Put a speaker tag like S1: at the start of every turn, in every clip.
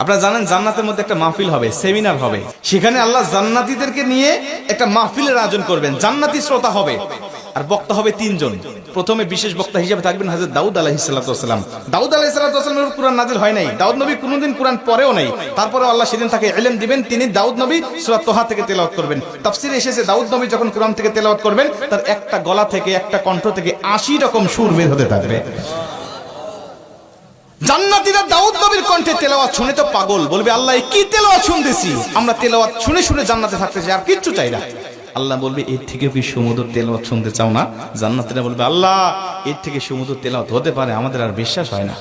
S1: আপনারা জানেন জান্নাতের মধ্যে একটা মাহফিল হবে, সেমিনার হবে। সেখানে আল্লাহ জান্নাতীদেরকে নিয়ে একটা মাহফিলের আয়োজন করবেন। জান্নাতি শ্রোতা হবে আর বক্তা হবে তিনজন। প্রথমে বিশেষ বক্তা হিসেবে থাকবেন হযরত দাউদ আলাইহিস সালাম। দাউদ আলাইহিস সালামের কুরআন নাজিল হয় নাই, দাউদ নবী কোনোদিন কুরআন পড়েও নাই। তারপরে আল্লাহ সেদিন তাকে ইলম দিবেন, তিনি দাউদ নবী সূরা তোহা থেকে তেলাওয়াত করবেন। তাফসীরে এসেছে দাউদ নবী যখন কুরআন থেকে তেলাওয়াত করবেন তার একটা গলা থেকে, একটা কণ্ঠ থেকে 80 রকম সুর বের হতে থাকবে। জান্নাতীরা দাউদ নবীর কণ্ঠে তেলাওয়াত শুনে তো পাগল, বলবে আল্লাহ কি তেলাওয়াত শুনতেছি, আমরা তেলাওয়াত শুনে শুনে জান্নাতে থাকতে চাই, আর কিচ্ছু চাই না। আল্লাহ বলবে এর থেকে কি সুমধুর তেলাওয়াত শুনতে চাও না? জান্নাতীরা বলবে আল্লাহ এর থেকে সুমধুর তেলাওয়াত হতে পারে, আমাদের আর বিশ্বাস হয় না।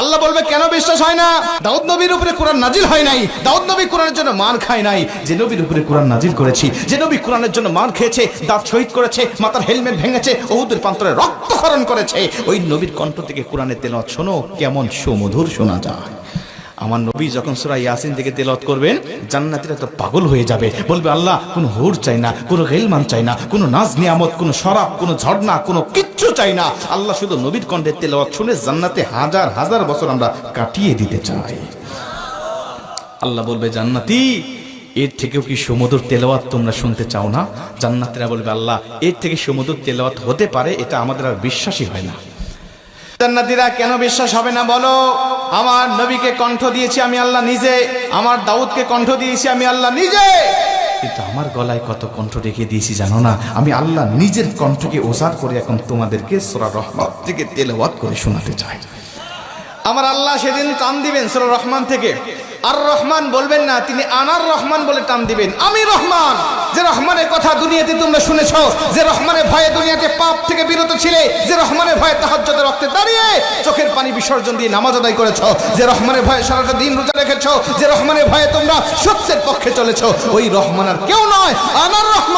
S1: আল্লাহ বলবে কেন বিশ্বাস হয় না? দাউদ নবীর উপরে কোরআন নাজিল হয় নাই, দাউদ নবী কোরআনের জন্য মার খায় নাই। যে নবীর উপরে কোরআন নাজিল করেছি, যে নবী কোরআনের জন্য মার খেয়েছে, দাঁত শহীদ করেছে, মাথার হেলমেট ভেঙেছে, উহুদের প্রান্তরে রক্তক্ষরণ করেছে, ওই নবীর কণ্ঠ থেকে কোরআনের তেলাওয়াত শোনো কেমন সুমধুর শোনা যায়। আমার নবী যখন সূরা ইয়াসিন থেকে তেলাওয়াত করবেন জান্নাতীরা তো পাগল হয়ে যাবে, বলবে আল্লাহ কোনো হুর চাই না, কোনো গিলমান চাই না, কোনো নাজ নিয়ামত, কোনো শরাব, কোনো ঝর্ণা, কোনো কিচ্ছু চাই না। আল্লাহ শুধু নবীর কণ্ঠে তেলাওয়াত শুনে জান্নাতে হাজার হাজার বছর আমরা কাটিয়ে দিতে চাই। আল্লাহ বলবে জান্নাতি এর থেকেও কি সুমধুর তেলাওয়াত তোমরা শুনতে চাও না? জান্নাতীরা বলবে আল্লাহ এর থেকে সুমধুর তেলাওয়াত হতে পারে, এটা আমাদের আর বিশ্বাসই হয় না। জান্নাতীরা কেন বিশ্বাস হবে না বলো? আমার নবীকে কণ্ঠ দিয়েছি আমি আল্লাহ নিজে, আমার দাউদকে কণ্ঠ দিয়েছি আমি আল্লাহ নিজে, কিন্তু আমার গলায় কত কণ্ঠ রেখে দিয়েছি জানো না? আমি আল্লাহ নিজের কণ্ঠকে ওজার করে এখন তোমাদেরকে সূরা রহমান থেকে তেলাওয়াত করে শোনাতে চাই। আমার আল্লাহ সেদিন টান দিবেন সূরা রহমান থেকে, আর রহমান বলবেন না, তিনি আনার রহমান বলে টান দিবেন। আমি রহমান, যে রহমানের কথা দুনিয়াতে তোমরা শুনেছো, যে রহমানের ভয়ে দুনিয়াতে পাপ থেকে বিরত ছিলে, যে রহমানের ভয়ে তাহাজ্জুদের ওয়াক্তে দাঁড়িয়ে চোখের পানি বিসর্জন দিয়ে নামাজ আদায় করেছো, যে রহমানের ভয়ে সারাটা দিন রোজা রেখেছো, যে রহমানের ভয়ে তোমরা সত্যের পক্ষে চলেছো, ওই রহমান আর কেউ নয়, আনার রহমান।